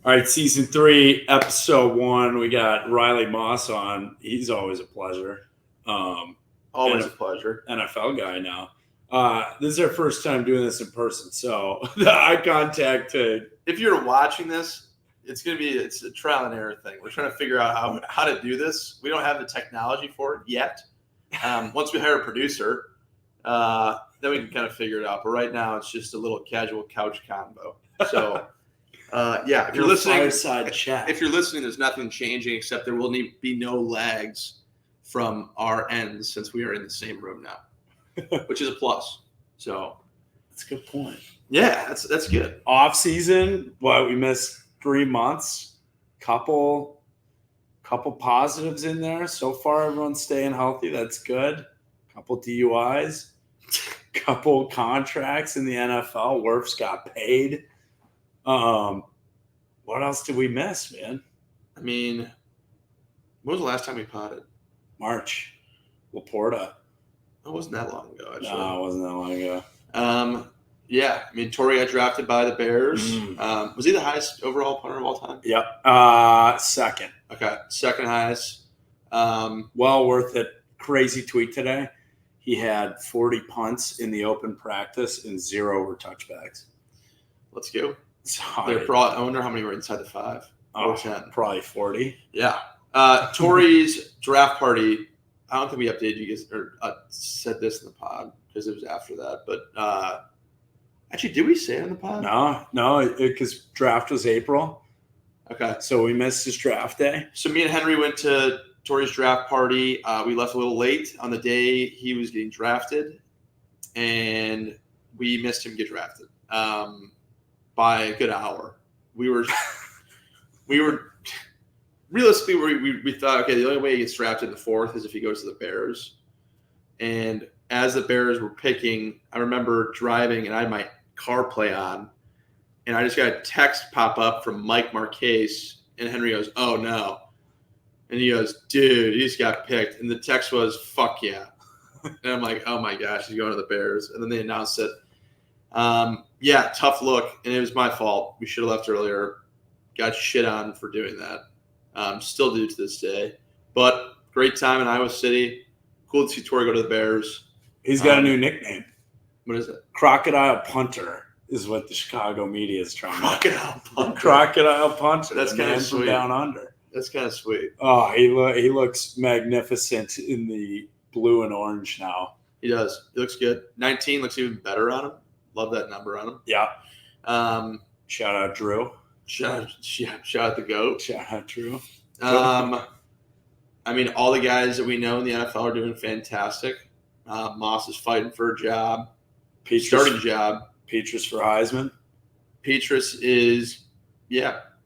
All right, season 3, episode 1. We got Riley Moss on. He's always a pleasure. Always a pleasure. NFL guy now. This is our first time doing this in person, so the eye contact to. If you're watching this, it's a trial and error thing. We're trying to figure out how to do this. We don't have the technology for it yet. Once we hire a producer, then we can kind of figure it out. But right now, it's just a little casual couch combo. So. If you're listening, chat. If you're listening, there's nothing changing except there will be no lags from our ends since we are in the same room now, which is a plus. So that's a good point. Yeah, that's good. Off season, we missed 3 months. Couple positives in there so far. Everyone's staying healthy. That's good. Couple DUIs. Couple contracts in the NFL. Wirfs got paid. What else did we miss, man? I mean, when was the last time we potted? March. Laporta. It wasn't that long ago, actually. No, it wasn't that long ago. Yeah. I mean, Torrey got drafted by the Bears. Was he the highest overall punter of all time? Yep. Second. Okay. Second highest. Well worth it. Crazy tweet today. He had 40 punts in the open practice and 0 were touchbacks. Let's go. Sorry. I wonder how many were inside the 5 or 10. Probably 40. Yeah. Torrey's draft party. I don't think we updated you guys or said this in the pod because it was after that. But actually, did we say it in the pod? No, because draft was April. Okay. So we missed his draft day. So me and Henry went to Torrey's draft party. We left a little late on the day he was getting drafted, and we missed him get drafted. By a good hour. We were realistically we thought, okay, the only way he gets drafted in the 4th is if he goes to the Bears. And as the Bears were picking, I remember driving and I had my CarPlay on, and I just got a text pop up from Mike Marquez, and Henry goes, "Oh no," and he goes, "Dude, he just got picked," and the text was, "Fuck yeah," and I'm like, "Oh my gosh, he's going to the Bears," and then they announced it. Yeah, tough look, and it was my fault. We should have left earlier. Got shit on for doing that. Still do to this day. But great time in Iowa City. Cool to see Torrey go to the Bears. He's got a new nickname. What is it? Crocodile Punter is what the Chicago media is trying Crocodile Punter. Crocodile Punter. That's kind of sweet. Down under. That's kind of sweet. Oh, he looks magnificent in the blue and orange now. He does. He looks good. 19 looks even better on him. Love that number on him. Yeah. Shout out Drew. Shout out the GOAT. Shout out Drew. I mean, all the guys that we know in the NFL are doing fantastic. Moss is fighting for a job. Starting job. Petrus for Heisman. Petrus is,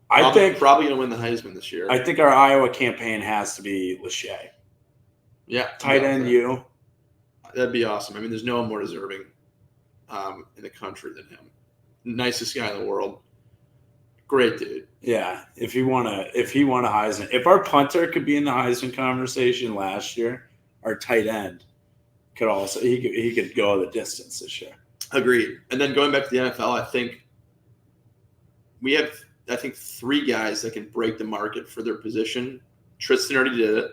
I think probably going to win the Heisman this year. I think our Iowa campaign has to be Lachey. Yeah. Tight end you. That'd be awesome. I mean, there's no one more deserving in the country than him. Nicest guy in the world. Great dude. Yeah. If he won a Heisman, if our punter could be in the Heisman conversation last year, our tight end could also he could go the distance this year. Agreed. And then going back to the NFL, I think we have 3 guys that can break the market for their position. Tristan already did it.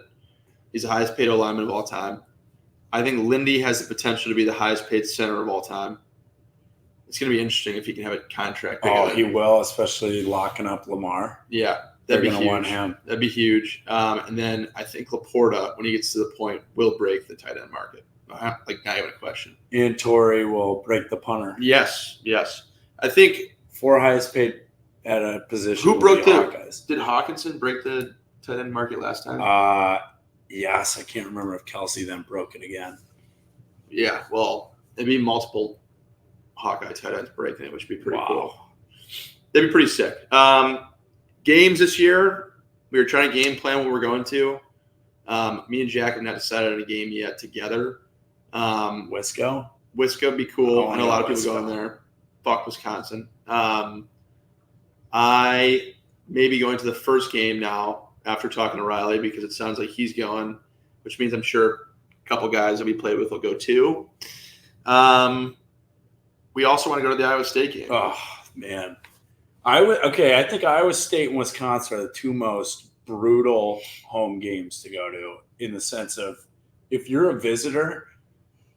He's the highest paid O-lineman of all time. I think Lindy has the potential to be the highest paid center of all time. It's going to be interesting if he can have a contract. He will, especially locking up Lamar. Yeah, that'd be huge. Want him. That'd be huge. And then I think Laporta, when he gets to the point, will break the tight end market. Like, not even a question. And Torrey will break the punter. Yes. I think 4 highest paid at a position. Who broke did Hawkinson break the tight end market last time? Yes, I can't remember if Kelsey then broke it again. Yeah, well, it'd be multiple Hawkeye tight ends breaking it, which would be pretty cool. That'd be pretty sick. Games this year, we were trying to game plan what we're going to. Me and Jack have not decided on a game yet together. Wisco would be cool. I know a lot of people going there. Fuck Wisconsin. I may be going to the first game now after talking to Riley because it sounds like he's going, which means I'm sure a couple guys that we played with will go too. We also want to go to the Iowa State game. Oh, man. I think Iowa State and Wisconsin are the two most brutal home games to go to in the sense of if you're a visitor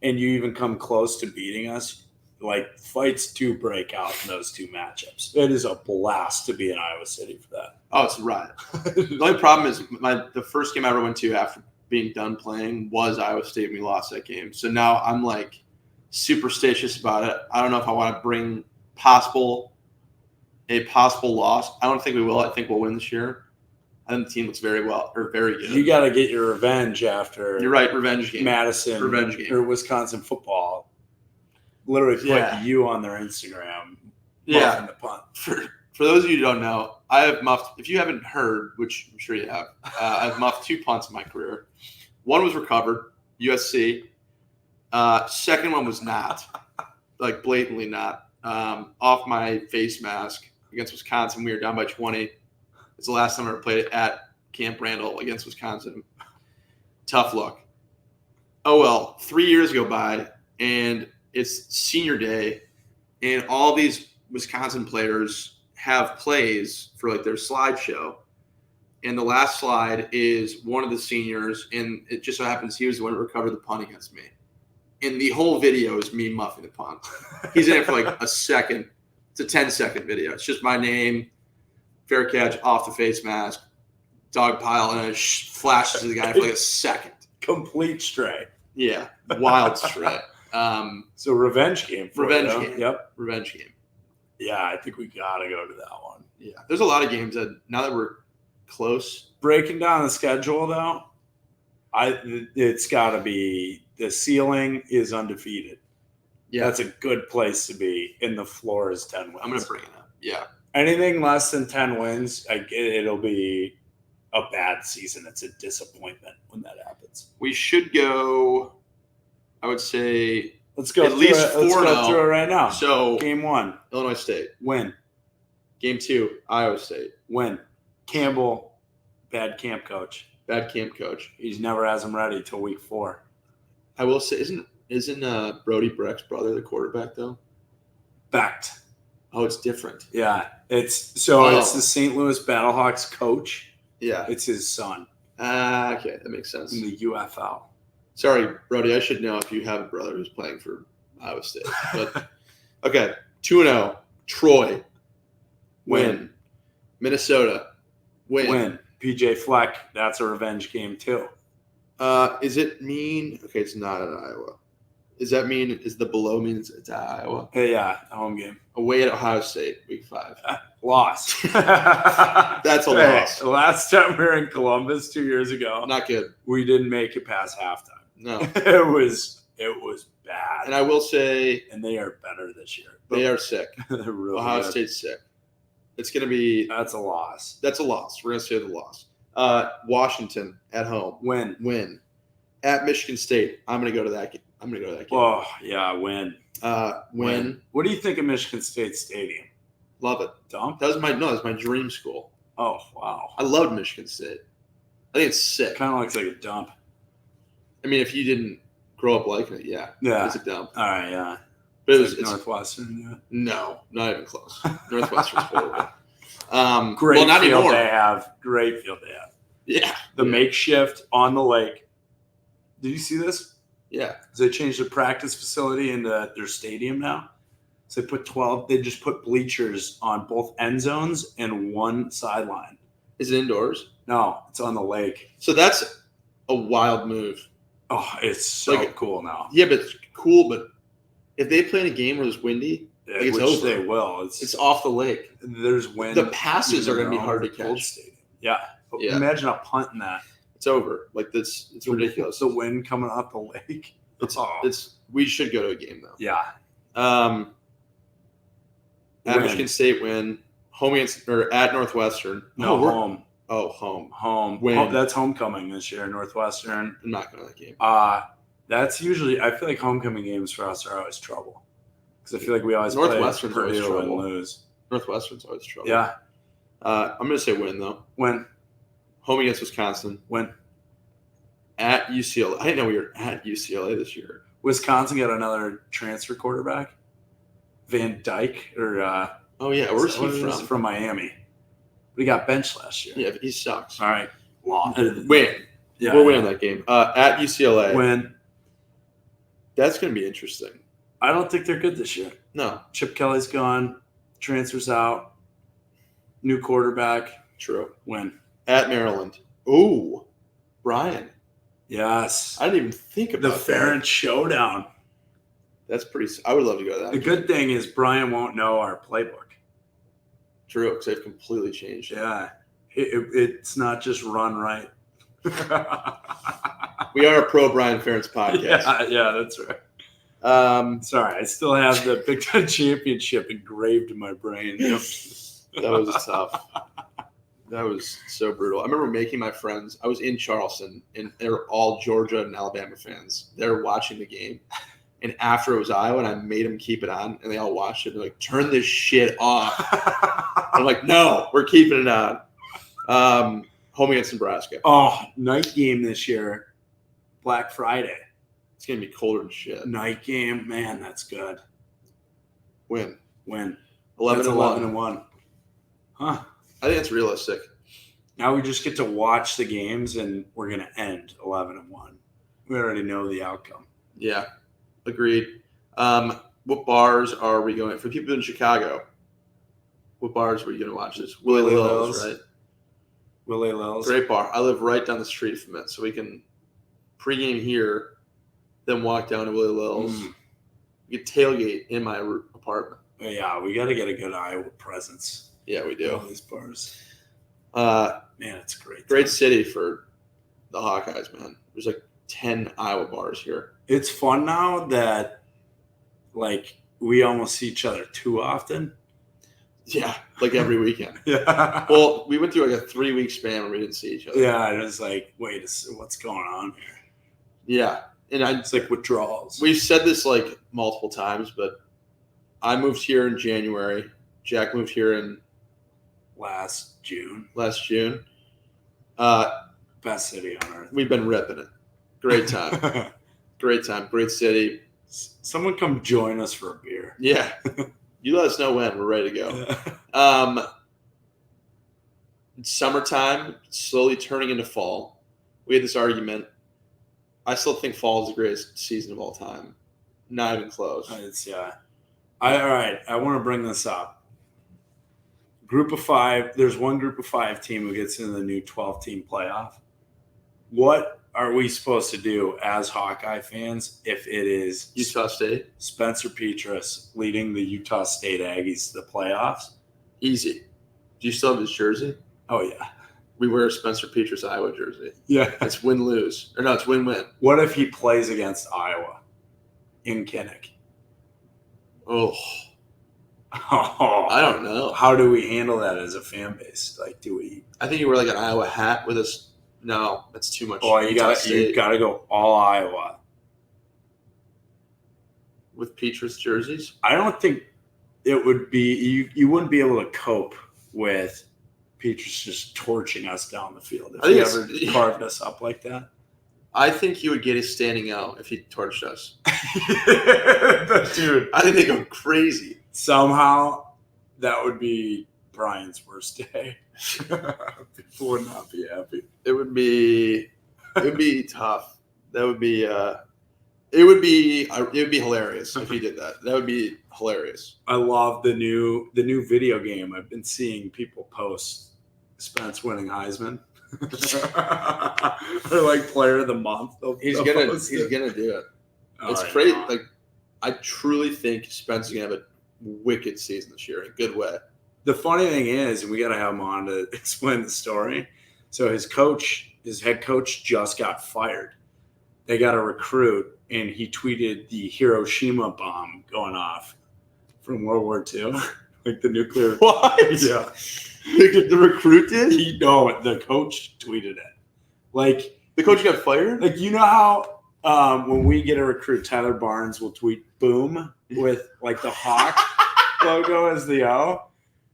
and you even come close to beating us, like fights do break out in those two matchups. It is a blast to be in Iowa City for that. Oh, it's a riot. The only problem is the first game I ever went to after being done playing was Iowa State, and we lost that game. So now I'm like superstitious about it. I don't know if I want to bring a possible loss. I don't think we will. I think we'll win this year. I think the team looks very good. You got to get your revenge after. You're right, revenge game. Madison, revenge game, or Wisconsin football. Literally put you on their Instagram. Yeah. The punt. For those of you who don't know, I have muffed. If you haven't heard, which I'm sure you have, I've muffed 2 punts in my career. One was recovered, USC. Second one was not, like blatantly not, off my face mask against Wisconsin. We were down by 20. It's the last time I ever played it at Camp Randall against Wisconsin. Tough luck. Oh well, 3 years go by, and it's senior day, and all these Wisconsin players have plays for like their slideshow. And the last slide is one of the seniors, and it just so happens he was the one who recovered the punt against me. And the whole video is me muffing the punt. He's in it for like a second. It's a 10-second video. It's just my name, fair catch, off the face mask, dog pile, and it flashes to the guy for like a second. Complete stray. Yeah, wild stray. So revenge game. Revenge game. Yep. Revenge game. Yeah, I think we got to go to that one. Yeah, there's a lot of games that now that we're close. Breaking down the schedule, though, it's got to be the ceiling is undefeated. Yeah, that's a good place to be, and the floor is 10 wins. I'm going to bring it up. Yeah. Anything less than 10 wins, it'll be a bad season. It's a disappointment when that happens. We should go, I would say, let's go at least 4-0. Let's go through it right now. So, game 1, Illinois State. Win. Game 2, Iowa State. Win. Campbell, bad camp coach. Bad camp coach. He never has him ready till week 4. I will say, isn't Brody Breck's brother the quarterback, though? Becht. Oh, it's different. Yeah. It's the St. Louis Battlehawks coach. Yeah. It's his son. Okay. That makes sense. In the UFL. Sorry, Brody. I should know if you have a brother who's playing for Iowa State. But okay. 2-0. Troy. Win. Minnesota. Win. PJ Fleck. That's a revenge game, too. Is it mean? Okay, it's not in Iowa. Does that mean, is the below means it's at Iowa? Yeah, home game. Away at Ohio State, week 5. Lost. That's a loss. Last time we were in Columbus 2 years ago. Not good. We didn't make it past halftime. No. It was bad. And I will say. And they are better this year. They are sick. They're really Ohio good. State's sick. It's going to be. That's a loss. That's a loss. We're going to say the loss. Washington at home. Win. At Michigan State. I'm going to go to that game. Oh, yeah, win. Win. What do you think of Michigan State Stadium? Love it. Dump? That was my dream school. Oh, wow. I loved Michigan State. I think it's sick. Kind of looks like a dump. I mean, if you didn't grow up liking it, yeah. It's a dump. All right, yeah. But it's Northwestern, yeah. No, not even close. Northwestern's horrible. Great not field anymore. they have. Great field they have. Yeah. The makeshift on the lake. Did you see this? Yeah. They changed the practice facility into their stadium now. So they just put bleachers on both end zones and one sideline. Is it indoors? No, it's on the lake. So that's a wild move. Oh, it's so cool now. Yeah, but it's cool. But if they play in a game where it's windy, it's over. They will. It's off the lake. There's wind. The passes are going to be hard to catch. Yeah. Imagine a punt in that. It's over. Like this, it's ridiculous. The wind coming off the lake. We should go to a game though. Yeah. At Michigan State win. Home against or at Northwestern. No, home. Oh, home. Home. Win. That's homecoming this year, Northwestern. I'm not going to that game. That's usually, I feel like homecoming games for us are always trouble. Because I feel like we always play Purdue and lose. Northwestern's always trouble. Yeah. I'm going to say win, though. Win. Home against Wisconsin. Win. At UCLA. I didn't know we were at UCLA this year. Wisconsin got another transfer quarterback. Van Dyke or Oh yeah, where's he from? From Miami. But he got benched last year. Yeah, he sucks. All right. Win. Yeah, we're winning that game. At UCLA. Win. That's going to be interesting. I don't think they're good this year. No. Chip Kelly's gone. Transfers out. New quarterback. True. Win. At Maryland. Ooh. Brian. Yes. I didn't even think about the Ferentz showdown. That's pretty. I would love to go to that. The good thing is Brian won't know our playbook. True, because they've completely changed. Yeah. It's not just run right. We are a pro Brian Ferentz podcast. Yeah, that's right. Sorry, I still have the Big Ten championship engraved in my brain. That was tough. That was so brutal. I remember making my friends. I was in Charleston, and they were all Georgia and Alabama fans. They were watching the game, and after it was Iowa, and I made them keep it on, and they all watched it. They're like, "Turn this shit off." I'm like, "No, we're keeping it on." Home against Nebraska. Oh, night game this year, Black Friday. It's gonna be colder than shit. Night game, man, that's good. Win. 11-1. Huh. I think it's realistic. Now we just get to watch the games, and we're gonna end 11-1. We already know the outcome. Yeah, agreed. What bars are we going for people in Chicago? What bars were you going to watch this? Willie Lil's, right? Willie Lil's. Great bar. I live right down the street from it, so we can pregame here, then walk down to Willie Lil's. You can tailgate in my apartment. Yeah, we got to get a good Iowa presence. Yeah, we do. All these bars. Man, it's great. Great city for the Hawkeyes, man. There's like 10 Iowa bars here. It's fun now that, like, we almost see each other too often. Yeah, like every weekend. Yeah. Well, we went through like a 3-week span where we didn't see each other. Yeah, it was like, wait, what's going on here? Yeah, and it's like withdrawals. We've said this like multiple times, but I moved here in January. Jack moved here in last June. Best city on earth. We've been ripping it. Great time. Great time. Great city. Someone come join us for a beer. Yeah. You let us know when. We're ready to go. It's summertime, slowly turning into fall. We had this argument. I still think fall is the greatest season of all time. Not even close. All right. I want to bring this up. Group of 5. There's one group of 5 team who gets into the new 12-team playoff. What are we supposed to do as Hawkeye fans if it is Utah State? Spencer Petras leading the Utah State Aggies to the playoffs? Easy. Do you still have his jersey? Oh, yeah. We wear a Spencer Petras Iowa jersey. Yeah. It's win-lose. Or no, it's win-win. What if he plays against Iowa in Kinnick? Oh, I don't know. How do we handle that as a fan base? Like, do we? I think you wear like an Iowa hat with us. No, that's too much. Oh, you gotta go all Iowa with Petras jerseys. I don't think it would be. You wouldn't be able to cope with Petras just torching us down the field if he ever carved us up like that. I think he would get his standing out if he torched us. Dude, I think they go crazy. Somehow, that would be Brian's worst day. People would not be happy. It would be tough. That would be it would be hilarious if he did that. That would be hilarious. I love the new video game. I've been seeing people post Spence winning Heisman. Or like player of the month. He's gonna do it. It's crazy. Like, I truly think Spence is gonna have a wicked season this year in a good way. The funny thing is, and we got to have him on to explain the story. So his head coach just got fired. They got a recruit, and he tweeted the Hiroshima bomb going off from World War II, like the nuclear. What? Yeah. The recruit did? No, the coach tweeted it. Like, the coach got fired? Like, you know how when we get a recruit, Tyler Barnes will tweet "boom" with like the hawk logo as the O.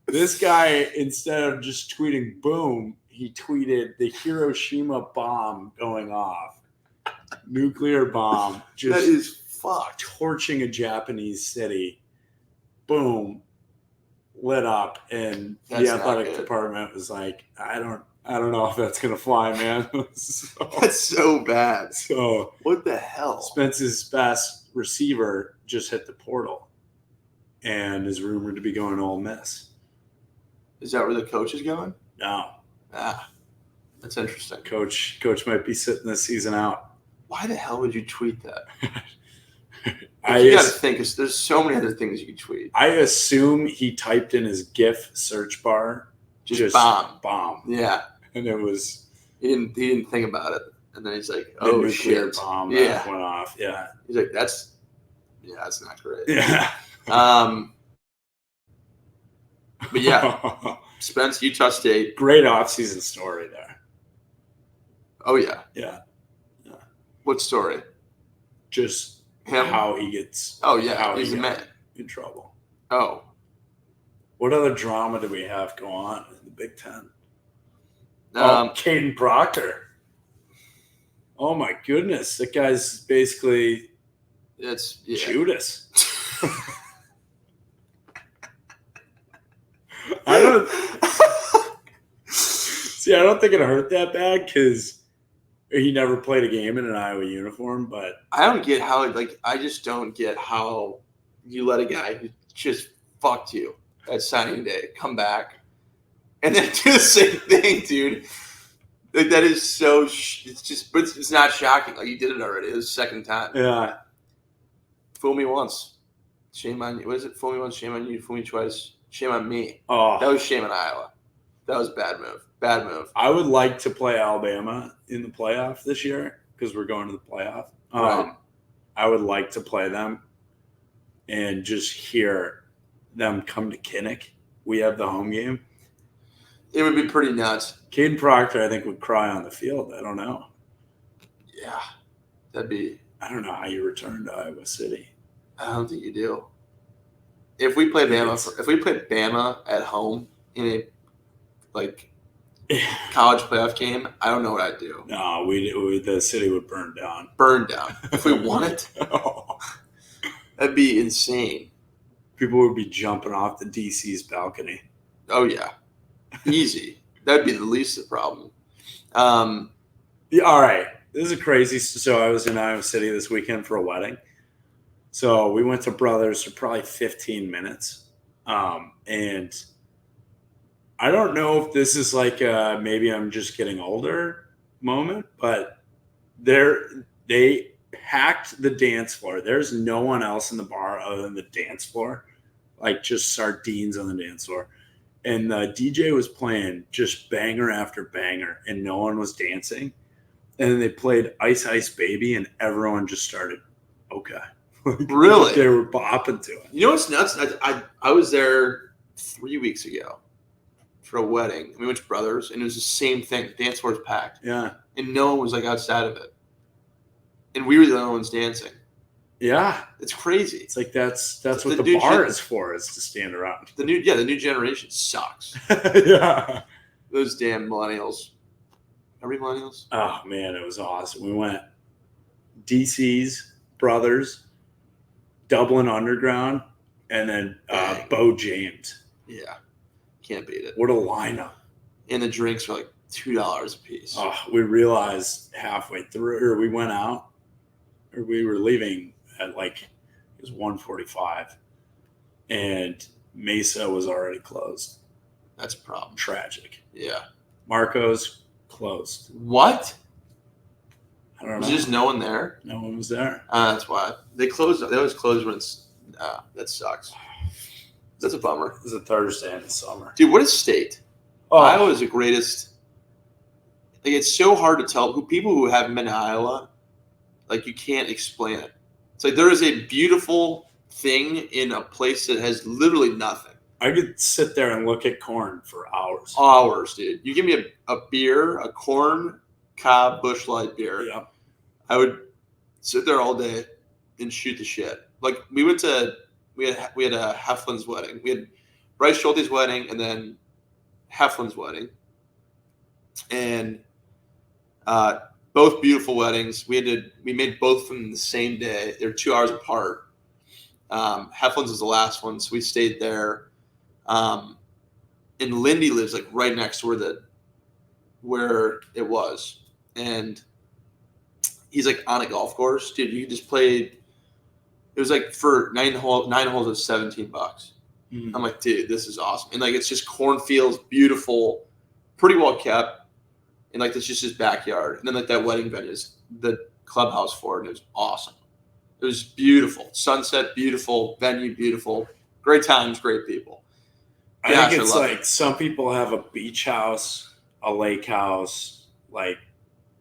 This guy, instead of just tweeting "boom," he tweeted the Hiroshima bomb going off. Nuclear bomb. Just that is fucked. Torching a Japanese city. Boom. lit up, and That's the not athletic good. department was like, I don't know if that's gonna fly, man. That's so bad. So What the hell? Spence's best receiver just hit the portal and is rumored to be going to Ole Miss. Is that where the coach is going? No. That's interesting. Coach might be sitting this season out. Why the hell would you tweet that? I You got to think. There's so many other things you can tweet. I assume he typed in his GIF search bar Just bomb. Yeah. And it was. He didn't think about it. And then he's like, the oh, nuclear shit. bomb that went off. Yeah. He's like, that's not great. Yeah. But yeah, Spence, Utah State. Great offseason story there. Oh, yeah. Yeah. What story? Just him? How he gets. Oh, yeah. How he's the man. In trouble. Oh. What other drama do we have go on in the Big Ten? Caden Proctor. Oh, my goodness. That guy's basically Judas. I don't think it hurt that bad because he never played a game in an Iowa uniform. But I don't get how. I just don't get how you let a guy who just fucked you at signing day come back and then do the same thing, dude. Like that is so. It's not shocking. Like you did it already. It was the second time. Yeah. Fool me once, shame on you. What is it? Fool me once, shame on you. Fool me twice, shame on me. Oh, that was shame on Iowa. That was bad move. Bad move. I would like to play Alabama in the playoff this year because we're going to the playoff. Right. I would like to play them and just hear them come to Kinnick. We have the home game. It would be pretty nuts. Caden Proctor, I think, would cry on the field. I don't know. Yeah, that'd be. I don't know how you return to Iowa City. I don't think you do. If we play Bama at home in a college playoff game, I don't know what I'd do. No, the city would burn down. Burn down. If we won it, that'd be insane. People would be jumping off the DC's balcony. Oh yeah, easy. That'd be the least of the problem. Yeah, all right. This is crazy. So I was in Iowa City this weekend for a wedding. So we went to Brothers for probably 15 minutes. And I don't know if this is like maybe I'm just getting older moment, but they packed the dance floor. There's no one else in the bar other than the dance floor, like just sardines on the dance floor. And the DJ was playing just banger after banger, and no one was dancing. And then they played Ice Ice Baby, and everyone just started, okay. Really? They were bopping to it. You know what's nuts? I was there 3 weeks ago for a wedding. We went to Brothers, and it was the same thing. The dance floor was packed. Yeah. And no one was outside of it. And we were the only ones dancing. Yeah. It's crazy. It's like that's what the bar is for, is to stand around. The new generation sucks. Yeah. Those damn millennials. Are we millennials? Oh man, it was awesome. We went DC's, Brothers, Dublin Underground, and then Bo James. Yeah. Can't beat it. What a lineup. And the drinks were $2 a piece. Oh, we realized halfway through, or we went out, or we were leaving at it was 1:45, and Mesa was already closed. That's a problem. Tragic. Yeah. Marco's closed. What? I don't know. Was there just no one there? No one was there. That's why. They closed. They always close when it's that sucks. That's a bummer. It's a Thursday in the summer. Dude, what a state. Oh. Iowa is the greatest. It's so hard to tell. People who haven't been to Iowa, you can't explain it. It's there is a beautiful thing in a place that has literally nothing. I could sit there and look at corn for hours. Hours, dude. You give me a beer, a corn cob Busch Light beer. Yeah. I would sit there all day and shoot the shit. We went to we had a Heflin's wedding. We had Bryce Schulte's wedding and then Heflin's wedding. And both beautiful weddings. We made both of them the same day. They were 2 hours apart. Heflin's was the last one, so we stayed there And Lindy lives like right next to where it was, and he's like on a golf course, dude. You could just play. It was like for 9 holes was $17. I'm like, dude, this is awesome. And like, it's just cornfields, beautiful, pretty well kept, and like it's just his backyard. And then like that wedding venue is the clubhouse for it, and it was awesome. It was beautiful, sunset, beautiful venue, beautiful, great times, great people. I think it's like some people have a beach house, a lake house, like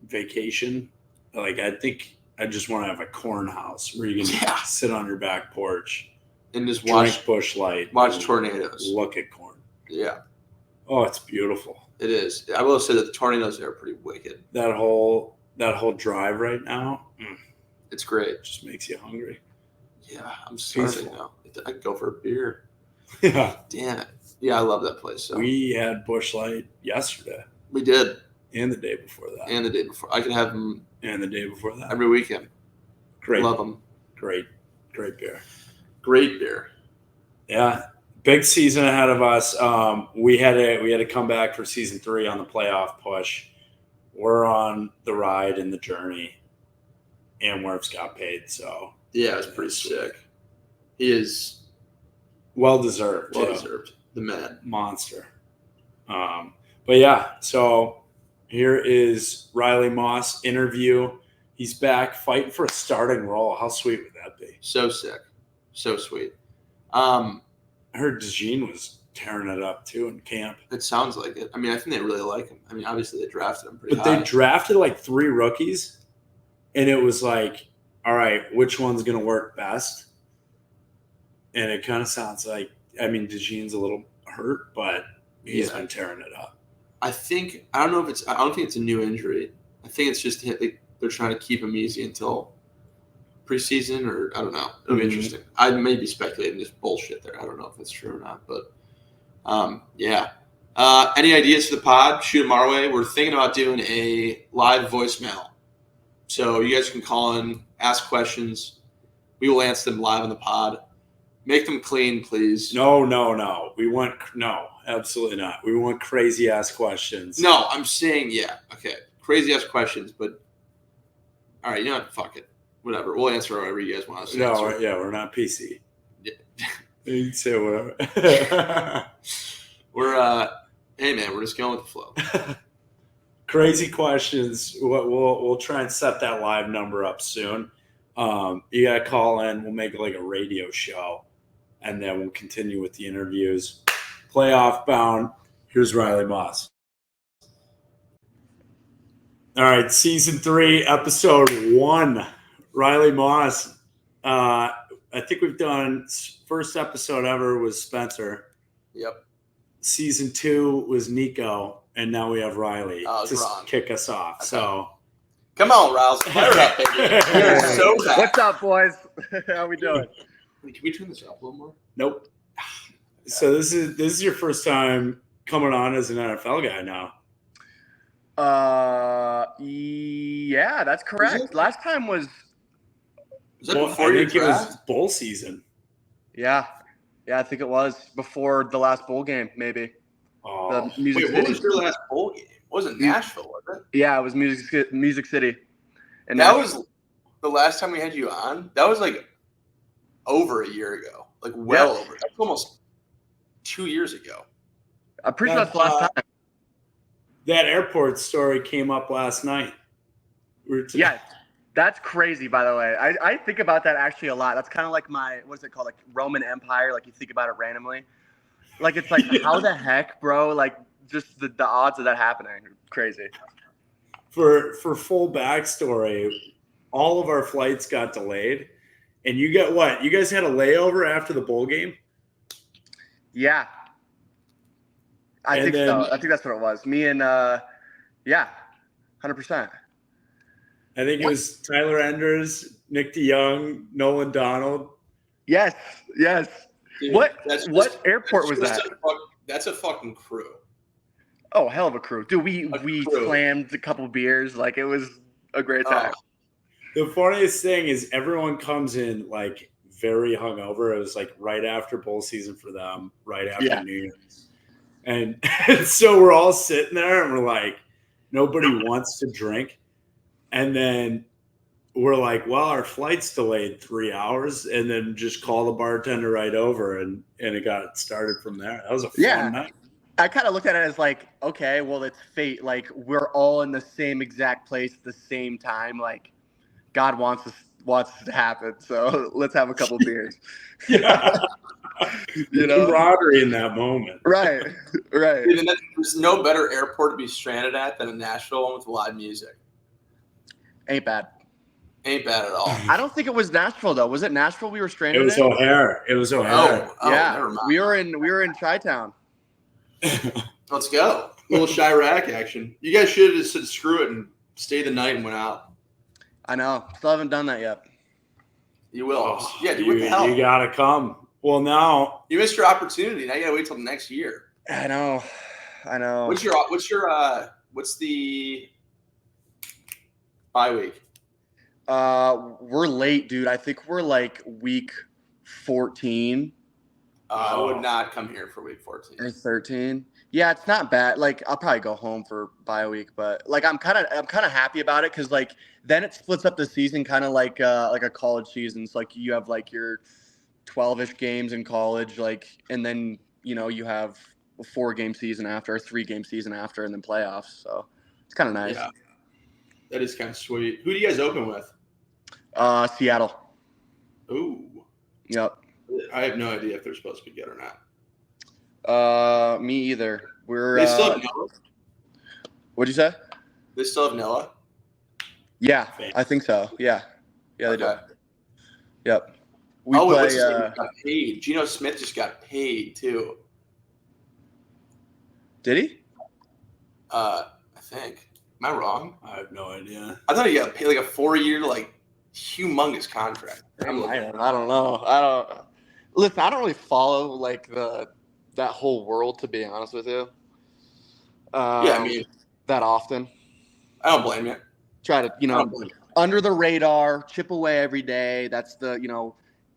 vacation. Like I think I just want to have a corn house where you can sit on your back porch and just drink Busch Light, watch tornadoes, look at corn. Yeah. Oh, it's beautiful. It is. I will say that the tornadoes there are pretty wicked. That whole drive right now, it's great. It just makes you hungry. Yeah, I'm starving now. I could go for a beer. Yeah. Damn it. Yeah, I love that place. So. We had Busch Light yesterday. We did. And the day before that. And the day before. I can have them. And the day before that. Every weekend. Great. Love them. Great beer. Great beer. Yeah. Big season ahead of us. We had to come back for season 3 on the playoff push. We're on the ride and the journey. And Werf's got paid, so. Yeah, it's pretty sick. He is well deserved. Well deserved. The man. Monster. But yeah, so here is Riley Moss interview. He's back fighting for a starting role. How sweet would that be? So sick. So sweet. I heard DeJean was tearing it up too in camp. It sounds like it. I mean, I think they really like him. I mean, obviously they drafted him pretty high. But they drafted like 3 rookies, and it was like, all right, which one's going to work best? And it kind of sounds like, I mean, DeJean's a little hurt, but he's been tearing it up. I don't think it's a new injury. I think it's just they're trying to keep him easy until preseason, or I don't know. It'll be interesting. I may be speculating just bullshit there. I don't know if that's true or not, but yeah. Any ideas for the pod? Shoot them our way. We're thinking about doing a live voicemail. So you guys can call in, ask questions. We will answer them live on the pod. Make them clean, please. No. No, absolutely not. We want crazy ass questions. No, I'm saying, yeah. Okay. Crazy ass questions, but all right, you know what? Fuck it. Whatever. We'll answer whatever you guys want us to answer. Yeah, we're not PC. Yeah. You can say whatever. Hey man, we're just going with the flow. Crazy questions. We'll try and set that live number up soon. You gotta call in. We'll make it like a radio show, and then we'll continue with the interviews. Playoff bound. Here's Riley Moss. All right, season 3, episode 1. Riley Moss. I think we've done first episode ever was Spencer. Yep. Season 2 was Nico, and now we have Riley to Ron. kick us off. Okay. So, come on, Riles. Fire it up, baby. You're so fast. What's up, boys? How we doing? Can we turn this up a little more? Nope. So this is your first time coming on as an NFL guy now. Yeah, that's correct. Last time was that before your draft? It was bowl season. Yeah, I think it was before the last bowl game, maybe. Oh. The Music City. What was your last bowl game? It wasn't Nashville, was it? Yeah, it was Music City. And that was the last time we had you on. That was like over a year ago, like well over. That's almost 2 years ago. I'm pretty sure that's the last time. That airport story came up last night. Yeah, that's crazy, by the way. I think about that actually a lot. That's kind of like what's it called? Like Roman Empire. Like you think about it randomly. Like it's like, how the heck, bro? Like just the odds of that happening. Crazy. For full backstory, all of our flights got delayed. And you got what? You guys had a layover after the bowl game? Yeah. I think so. I think that's what it was. Me and 100%. I think it was Tyler Enders, Nick DeYoung, Nolan Donald. Yes. Dude, what airport was that? That's a fucking crew. Oh, hell of a crew. Dude, we slammed a couple beers. Like, it was a great time. The funniest thing is everyone comes in, like, very hungover. It was like right after bowl season for them, right after New Year's. And so we're all sitting there and we're like, nobody wants to drink. And then we're like, well, our flight's delayed 3 hours, and then just call the bartender right over, and it got started from there. That was a fun night. I kind of looked at it as like, okay, well, it's fate. Like, we're all in the same exact place at the same time. Like, God wants this to happen, so let's have a couple beers. Yeah. Camaraderie in that moment. Right. Even then, there's no better airport to be stranded at than a Nashville one with live music. Ain't bad at all. I don't think it was Nashville though. Was it Nashville we were stranded? It was O'Hare. Oh, yeah. Never mind. We were in Chi-Town. Let's go. A little Chirac action. You guys should have just said screw it and stayed the night and went out. I know. Still haven't done that yet. You will. What the hell? You gotta come. Well, now you missed your opportunity. Now you gotta wait till next year. I know. What's the bye week? We're late, dude. I think we're like week 14. I would not come here for week 14 or 13. Yeah, it's not bad. Like, I'll probably go home for bye week, but like I'm kind of happy about it because like then it splits up the season kind of like a college season. It's like you have like your 12-ish games in college, like, and then you have a 4-game season after, a 3-game season after, and then playoffs. So it's kind of nice. Yeah, that is kind of sweet. Who do you guys open with? Seattle. Ooh. Yep. I have no idea if they're supposed to be good or not. Me either. They still have Noah? What'd you say? They still have Noah? Yeah, I think so. Yeah, they do. Yep. What's his name got paid? Geno Smith just got paid too. Did he? I think. Am I wrong? I have no idea. I thought he got paid like a 4-year, like humongous contract. I don't know. Listen, I don't really follow like that whole world, to be honest with you. Yeah, I mean, that often. I don't blame you. Try to, under the radar, chip away every day. That's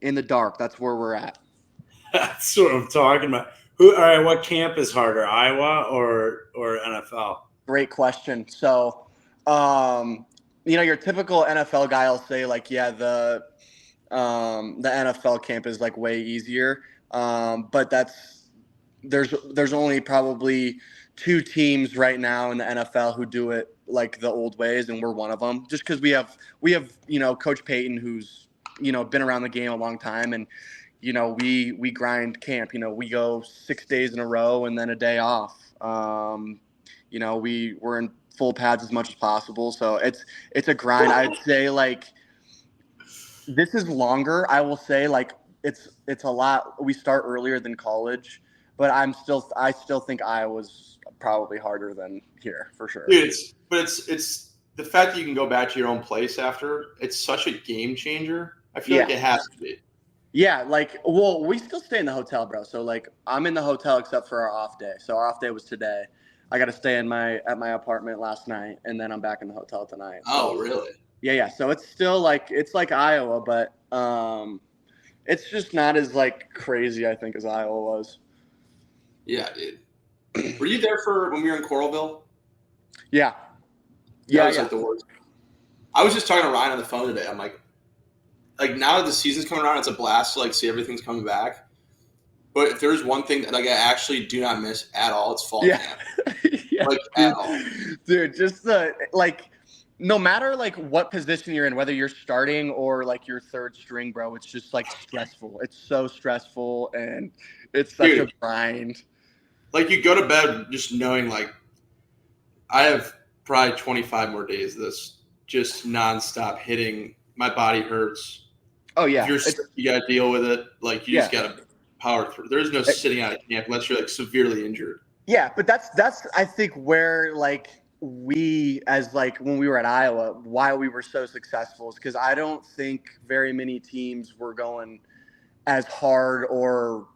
in the dark. That's where we're at. That's what I'm talking about. All right, what camp is harder, Iowa or NFL? Great question. So, your typical NFL guy will say like, yeah, the NFL camp is like way easier. But there's only probably 2 teams right now in the NFL who do it like the old ways, and we're one of them. Just because we have Coach Payton, who's been around the game a long time, and we grind camp. We go 6 days in a row and then a day off. We're in full pads as much as possible, so it's a grind. I'd say like this is longer. I will say like it's a lot. We start earlier than college, but I still think Iowa's probably harder than here for sure. Dude, it's the fact that you can go back to your own place after. It's such a game changer. I feel like it has to be. Yeah, like, well, we still stay in the hotel, bro. So like, I'm in the hotel except for our off day. So our off day was today. I got to stay at my apartment last night, and then I'm back in the hotel tonight. Oh, really? Yeah. So it's still like Iowa, but it's just not as like crazy, I think, as Iowa was. Yeah, dude. Were you there for when we were in Coralville? Yeah. That was like the worst. I was just talking to Ryan on the phone today. I'm like now that the season's coming around, it's a blast to like see everything's coming back. But if there's one thing that like I actually do not miss at all, it's fall camp. Yeah, like at all. Dude, just no matter like what position you're in, whether you're starting or like your third string, bro, it's just like stressful. It's so stressful and it's such a grind. Like you go to bed just knowing like I have probably 25 more days of this just nonstop hitting. My body hurts. Oh yeah. You got to deal with it. Like you just got to power through. There's no sitting out of camp unless you're like severely injured. Yeah, but that's I think where like we as like when we were at Iowa, why we were so successful is because I don't think very many teams were going as hard or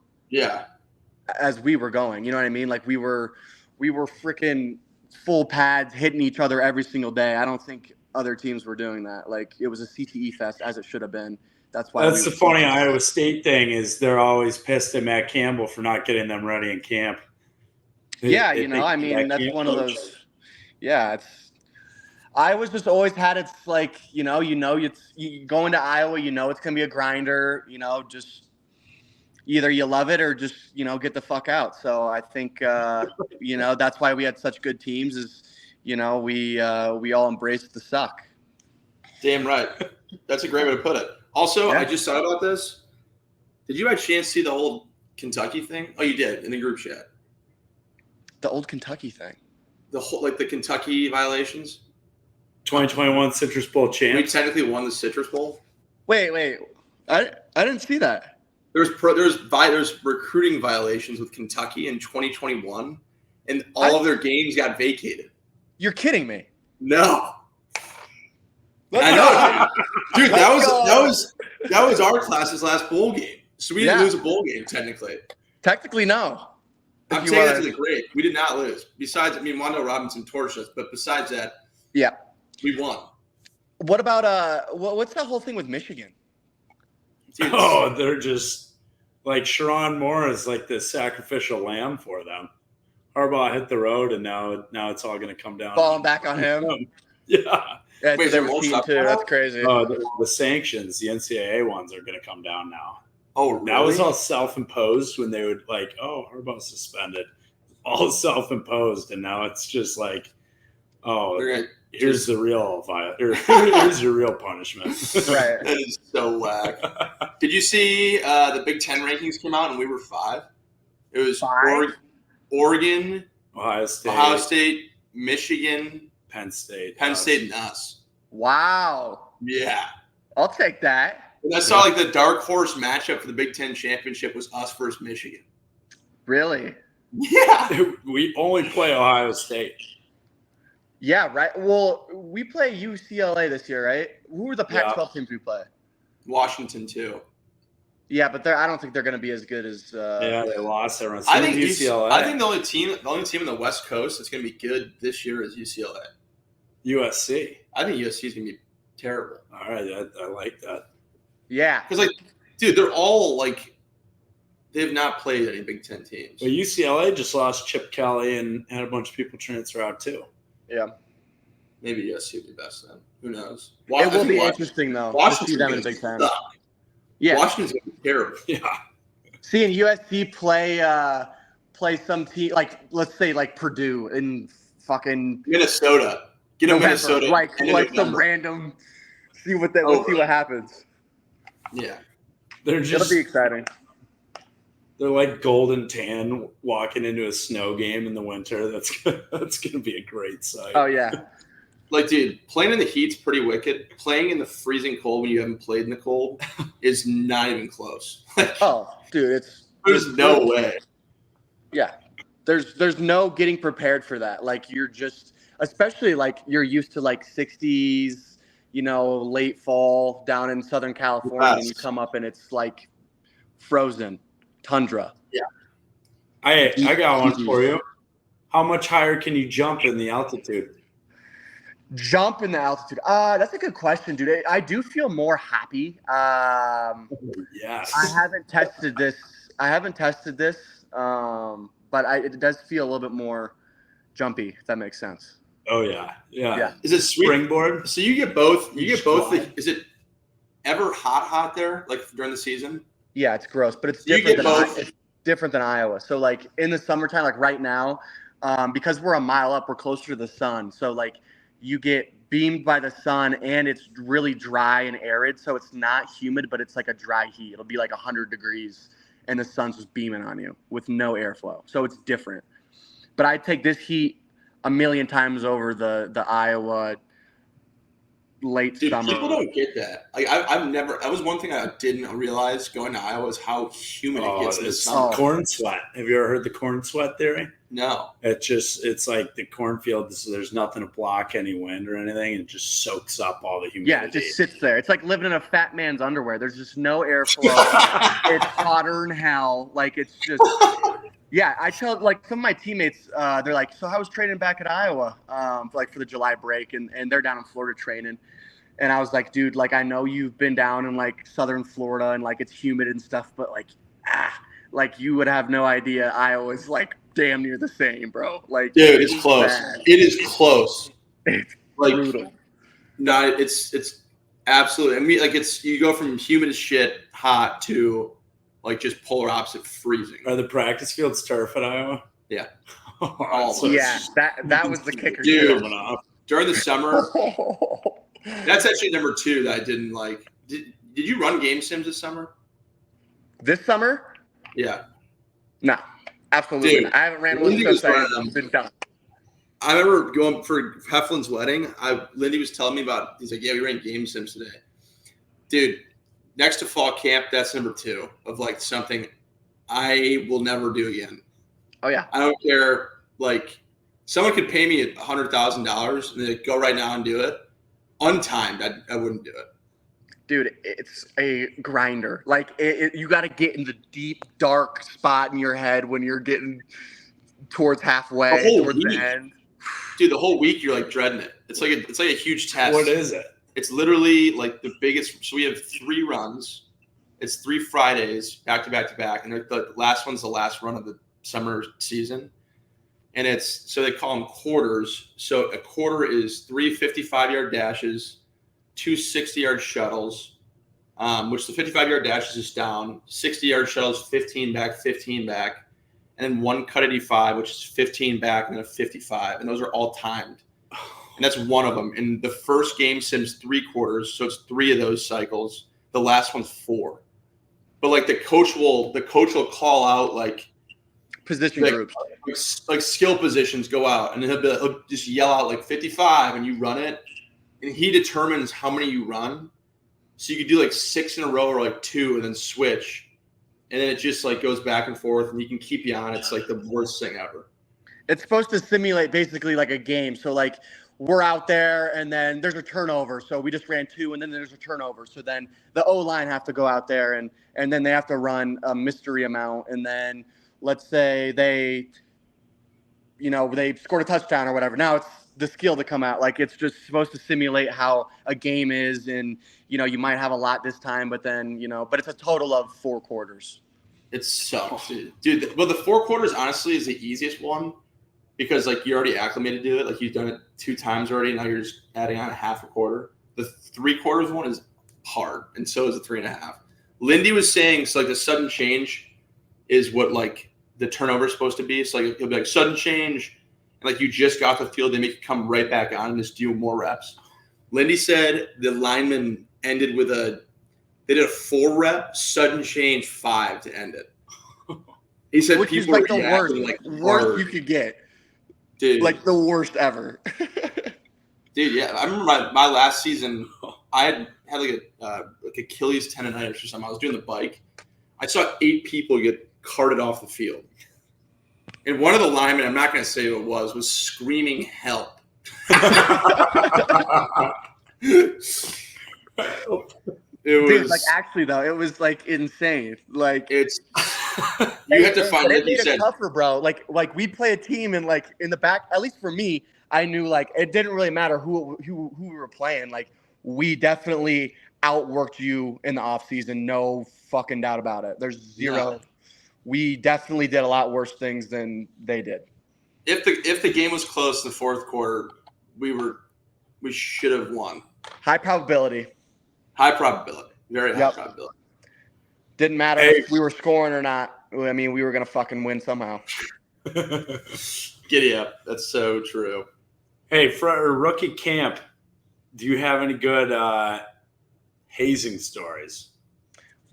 as we were going. You know what I mean? Like we were freaking full pads hitting each other every single day. I don't think other teams were doing that. Like it was a CTE fest as it should have been. That's why. That's the funny Iowa State thing is they're always pissed at Matt Campbell for not getting them ready in camp. Yeah, I mean, that's one of those. Yeah, I was just always had it's like, you going to Iowa, it's going to be a grinder, just either you love it or just, get the fuck out. So I think, that's why we had such good teams is, we all embraced the suck. Damn right. That's a great way to put it. Also, Yeah. I just thought about this. Did you have a chance to see the whole Kentucky thing? Oh, you did in the group chat. The old Kentucky thing. The whole, the Kentucky violations. 2021 Citrus Bowl We champs. technically won the Citrus Bowl. Wait. I didn't see that. There's recruiting violations with Kentucky in 2021, and all of their games got vacated. You're kidding me. No. I know, dude. That was our class's last bowl game, so we didn't lose a bowl game technically. Technically, no. I'm saying that to the grade. We did not lose. Besides, Wando Robinson torched us, but besides that, yeah, we won. What about what's that whole thing with Michigan? Dude, They're just like Sharon Moore is like the sacrificial lamb for them. Harbaugh hit the road, and now it's all going to come down. Falling back on him. Yeah. Yeah, Wait, there was team too. That's crazy. The sanctions, the NCAA ones, are going to come down now. Oh, really? That was all self-imposed when they would Harbaugh's suspended. All self-imposed, and now it's just like, here's the real here's your real punishment. Right. That is so whack. Did you see the Big Ten rankings came out and we were 5? It was 5? Oregon, Ohio State, Michigan, Penn State, and us. Wow. Yeah. I'll take that. And I saw the dark horse matchup for the Big Ten championship was us versus Michigan. Really? Yeah. We only play Ohio State. Yeah, right. Well, we play UCLA this year, right? Who were the Pac-12 teams we play? Washington too. Yeah, but I don't think they're going to be as good as. They lost everyone. I think UCLA. I think the only team in the West Coast that's going to be good this year is UCLA. USC. I think USC is going to be terrible. All right, I like that. Yeah, because dude, they're all they have not played any Big Ten teams. Well, UCLA just lost Chip Kelly and had a bunch of people transfer out too. Yeah. Maybe USC will be best then. Who knows? It will be interesting though to see them in the Big Ten. Yeah, Washington's going to be terrible. Yeah. Seeing USC play some team let's say Purdue in fucking Minnesota. Get a Minnesota. Like some random. See what happens. Yeah. It'll be exciting. They're like golden tan walking into a snow game in the winter. That's going to be a great sight. Oh yeah. Dude, playing in the heat's pretty wicked. Playing in the freezing cold when you haven't played in the cold is not even close. Dude, there's no way. Yeah. There's no getting prepared for that. You're just, especially you're used to 60s, late fall down in Southern California, and you come up and it's frozen tundra. Yeah. I got one for you. How much higher can you jump in the altitude? Jump in the altitude. That's a good question, dude. I do feel more happy. Yes. I haven't tested this. But it does feel a little bit more jumpy, if that makes sense. Oh yeah. Is it springboard? So you get both. Is it ever hot there, during the season? Yeah, it's gross, but it's different it's different than Iowa. So in the summertime, right now, because we're a mile up, we're closer to the sun. So you get beamed by the sun, and it's really dry and arid. So it's not humid, but it's a dry heat. It'll be 100 degrees, and the sun's just beaming on you with no airflow. So it's different. But I take this heat a million times over the Iowa late summer. People don't get that. That was one thing I didn't realize going to Iowa is how humid it gets in the summer. Corn sweat. Have you ever heard the corn sweat theory? No. It's like the cornfield, so there's nothing to block any wind or anything, and it just soaks up all the humidity. Yeah, it just sits there. It's like living in a fat man's underwear. There's just no airflow. It's hotter than hell. It's just yeah. I tell some of my teammates, they're like, "So how was training back at Iowa?" For the July break, and they're down in Florida training, And I was like, dude, like, I know you've been down in like southern Florida and like it's humid and stuff, but like you would have no idea. Iowa's like damn near the same, bro. Like, dude, it's close. bad. It is close. It's Like, brutal. no, it's absolutely. I mean, like you go from humid as shit, hot to like just polar opposite, freezing. Are the practice fields turf at Iowa? Yeah. So Yeah, that was the kicker. Dude, too. during the summer, that's actually number 2 that I didn't like. Did you run game sims this summer? This summer? Yeah. No, absolutely Dude, not. I haven't ran one Lindy since was running them. I've been done. I remember going for Heflin's wedding. Lindy was telling me about. He's like, "Yeah, we ran game sims today, dude." Next to fall camp, that's number 2 of like something I will never do again. Oh yeah, I don't care. Like, someone could pay me $100,000 and they'd go right now and do it. Untimed, I wouldn't do it. dude, it's a grinder. Like you got to get in the deep, dark spot in your head when you're getting towards halfway, towards week. the end. Dude, the whole week you're like dreading it. It's like a huge test. What is it? It's literally like the biggest. So we have 3 runs. It's 3 Fridays back to back to back, and the last one's the last run of the summer season. And it's so they call them quarters. So a quarter is 3 55-yard dashes, 2 60-yard shuttles, which the 55-yard dash is just down, 60-yard shuttles, 15 back, and then 1 cut 85, which is 15 back, and then a 55. And those are all timed. And that's one of them. And the first game sims 3 quarters, so it's 3 of those cycles. The last one's 4. But like the coach will call out like Position groups. Like skill positions go out, and then he'll just yell out like 55, and you run it, and he determines how many you run. So you could do like 6 in a row or like 2, and then switch, and then it just like goes back and forth, and he can keep you on. It's like the worst thing ever. It's supposed to simulate basically like a game. So like we're out there and then there's a turnover. So we just ran 2 and then there's a turnover. So then the O-line have to go out there and then they have to run a mystery amount. And then let's say they scored a touchdown or whatever. Now it's the skill to come out. Like it's just supposed to simulate how a game is. And, you might have a lot this time, but then, but it's a total of 4 quarters. It sucks, dude. Well, the 4 quarters honestly is the easiest one. Because like you're already acclimated to it, like you've done it 2 times already. Now you're just adding on a half a quarter. The 3 quarters one is hard, and so is the 3.5. Lindy was saying so like the sudden change is what like the turnover is supposed to be. So like it'll be like sudden change, and like you just got off the field, they make you come right back on and just do more reps. Lindy said the lineman ended with they did a 4 rep sudden change 5 to end it. He said which people is like were the worst you could get. Dude. Like the worst ever. Dude, yeah. I remember my last season, I had like Achilles tendonitis or something. I was doing the bike. I saw 8 people get carted off the field. And one of the linemen, I'm not going to say who it was screaming help. Dude, like actually though, it was like insane. Like it's you have to find it made it tougher, bro. Like we play a team and like in the back, at least for me, I knew like it didn't really matter who we were playing. Like we definitely outworked you in the offseason, no fucking doubt about it. There's zero. Yeah. We definitely did a lot worse things than they did. If the game was close in the 4th quarter, we should have won. High probability. High probability. Very high probability. Didn't matter if we were scoring or not. I mean, we were going to fucking win somehow. Giddy up. That's so true. Hey, for rookie camp, do you have any good hazing stories?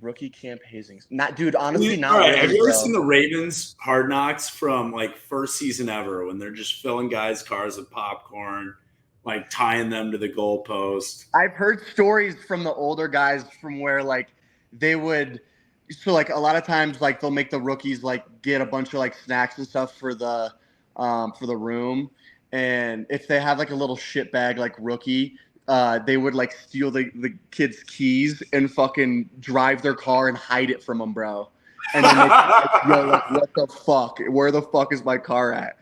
Rookie camp hazing. Not, dude, honestly, not. All right, really, have you ever seen the Ravens Hard Knocks from like first season ever when they're just filling guys' cars with popcorn, like tying them to the goalpost? I've heard stories from the older guys from where like they would, so like a lot of times like they'll make the rookies like get a bunch of like snacks and stuff for the room, and if they have like a little shit bag like rookie, they would like steal the kids' keys and fucking drive their car and hide it from them, bro. And then they like, yo, like, what the fuck? Where the fuck is my car at?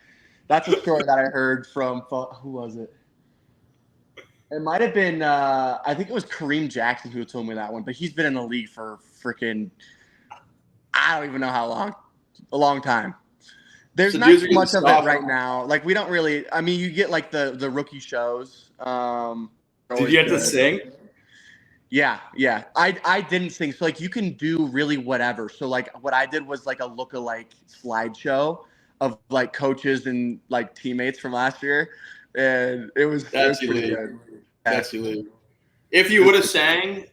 That's a story that I heard from who was it? It might have been. I think it was Kareem Jackson who told me that one, but he's been in the league for freaking. I don't even know how long. A long time. There's So not dudes are too much getting of it soft. right now. Like we don't really. I mean, you get like the rookie shows. Did you have to sing? Yeah. I didn't sing. So like you can do really whatever. So like what I did was like a lookalike slideshow of like coaches and like teammates from last year, and it was pretty good. That's elite. If you would have sang,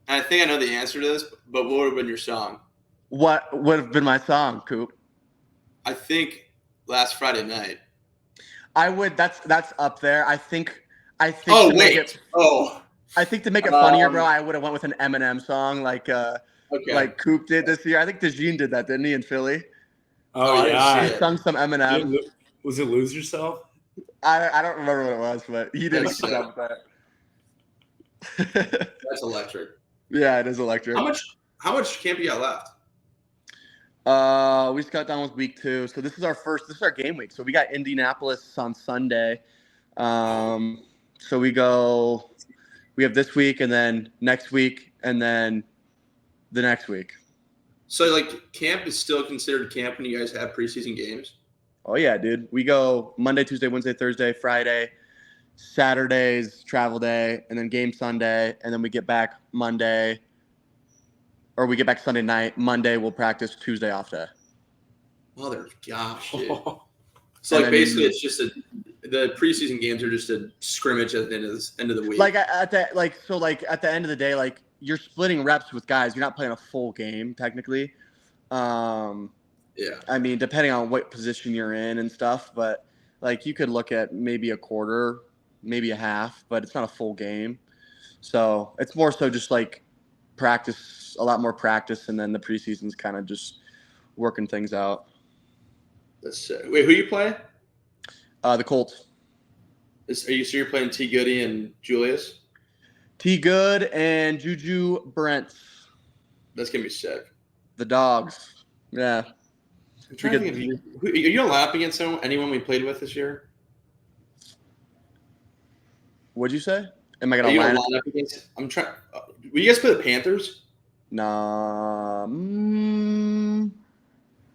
I think I know the answer to this, but what would have been your song? What would have been my song, Coop? I think Last Friday Night. I would. That's up there. I think. Oh to make wait. I think to make it funnier, bro, I would have went with an Eminem song like Coop did this year. I think DeJean did that, didn't he, in Philly? Oh, yeah. He sung some Eminem. Was it Lose Yourself? I don't remember what it was, but he did a good job with that. That's electric. Yeah, it is electric. How much camp you got left? We just got done with week 2, so this is our game week. So we got Indianapolis on Sunday. So we have this week and then next week and then the next week. So like camp is still considered camp when you guys have preseason games? Oh yeah, dude. We go Monday, Tuesday, Wednesday, Thursday, Friday, Saturday's travel day, and then game Sunday, and then we get back Monday, or we get back Sunday night. Monday we'll practice, Tuesday off day. Mother gosh, dude. So like basically it's just the preseason games are just a scrimmage at the end of the week. Like at the end of the day, like you're splitting reps with guys. You're not playing a full game technically. Yeah. I mean, depending on what position you're in and stuff, but like you could look at maybe a quarter, maybe a half, but it's not a full game. So it's more so just like practice, a lot more practice, and then the preseason's kind of just working things out. That's sick. Wait, who you play? The Colts. You're playing T. Goody and Julius? T. Good and Juju Brents. That's gonna be sick. The Dogs. Yeah. I'm trying to think are you on lap against anyone we played with this year? What'd you say? Am I gonna line up against? I'm trying. Will you guys play the Panthers? Nah. I'm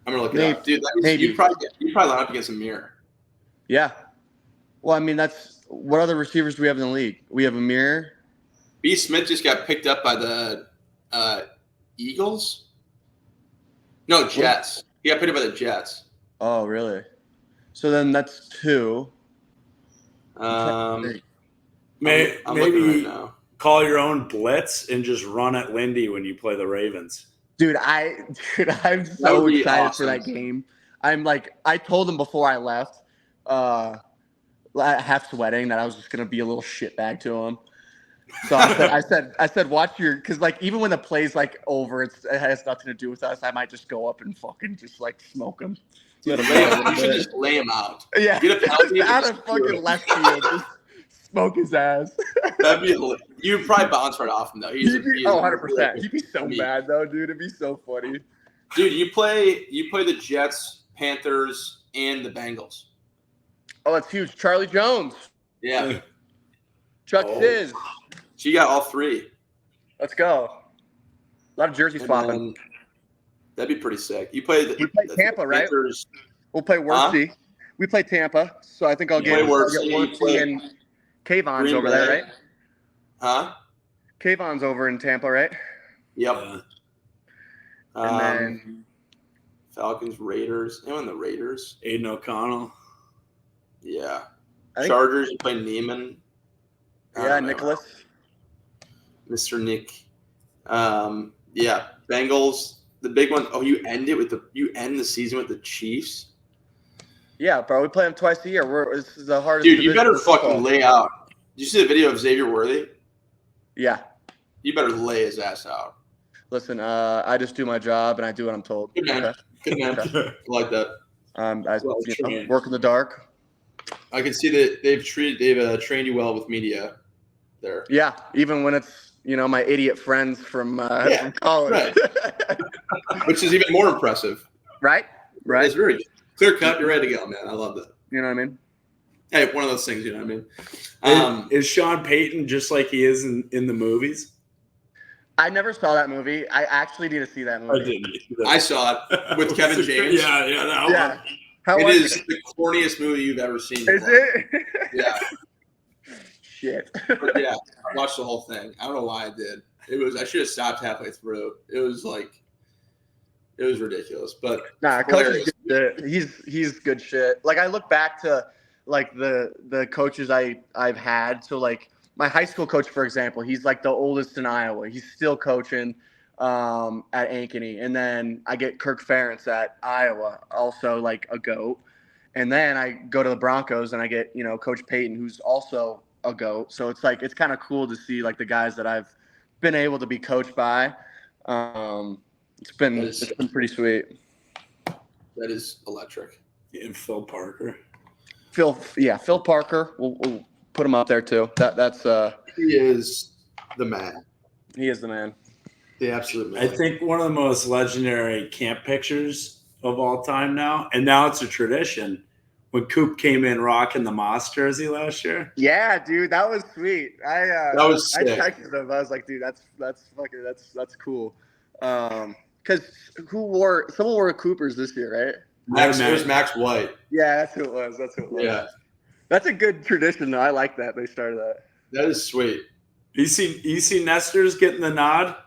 gonna look it up, dude. You probably line up against Amir. Yeah. Well, I mean, that's what other receivers do we have in the league? We have Amir. B. Smith just got picked up by the Eagles. No, Jets. He got picked up by the Jets. Oh, really? So then that's 2. Maybe right now. Call your own blitz and just run at Lindy when you play the Ravens. Dude, I'm so excited for that game. I told him before I left, half sweating, that I was just gonna be a little shitbag to him. So I said, watch your, because like even when the play's like over, it has nothing to do with us. I might just go up and fucking just like smoke him. You should just lay him out. Yeah, get a penalty out of fucking left field, just smoke his ass. You'd probably bounce right off him though. 100%. He'd be so mad though, dude. It'd be so funny. Dude, you play the Jets, Panthers, and the Bengals. Oh, that's huge. Charlie Jones. Yeah. Chuck Sizz. So you got all 3. Let's go. A lot of jersey swapping. That'd be pretty sick. We play Tampa, right? Panthers. We'll play Worthy. We play Tampa, so I think I'll get Worthy and Kayvon's over there, right? Huh? Kayvon's over in Tampa, right? Yep. And then Falcons, Raiders. Anyone the Raiders? Aiden O'Connell. Yeah. Chargers, you play Neiman. Yeah, Nicholas. Mr. Nick. Yeah. Bengals, the big one. Oh, you end the season with the Chiefs? Yeah, bro. We play them twice a year. This is the hardest. Dude, you better fucking lay out. Did you see the video of Xavier Worthy? Yeah. You better lay his ass out. Listen, I just do my job and I do what I'm told. Good man. Okay. Good man. I like that. I work in the dark. I can see that they've trained you well with media there. Yeah, even when it's my idiot friends from college. Right. Which is even more impressive. Right. It's very clear cut. You're ready to go, man. I love that. You know what I mean? Hey, one of those things, you know what I mean? Is Sean Payton just like he is in the movies? I never saw that movie. I actually need to see that I movie. didn't. I saw it with Kevin James. Yeah, that Yeah. one. How It was is the corniest movie you've ever seen. Is it? Yeah. Shit. But yeah, I watched the whole thing. I don't know why I did. I should have stopped halfway through. It was ridiculous, but Nah, coach is good shit. He's good shit. Like I look back to like the coaches I've had. So like my high school coach, for example, he's like the oldest in Iowa. He's still coaching at Ankeny. And then I get Kirk Ferentz at Iowa, also like a GOAT. And then I go to the Broncos and I get, Coach Payton, who's also a GOAT. So it's like it's kind of cool to see like the guys that I've been able to be coached by. It's been pretty sweet. That is electric. And Phil Parker. Phil Parker. We'll put him up there too. That's he is the man. He is the man. The absolute man. I think one of the most legendary camp pictures of all time now, and now it's a tradition. When Coop came in rocking the Moss jersey last year. Yeah, dude, that was sweet. That was sick. I texted him. I was like, dude, that's cool. Because someone wore Coopers this year, right? It was Max White. Yeah, that's who it was. Yeah. That's a good tradition, though. I like that they started that. That is sweet. You see Nestor's getting the nod?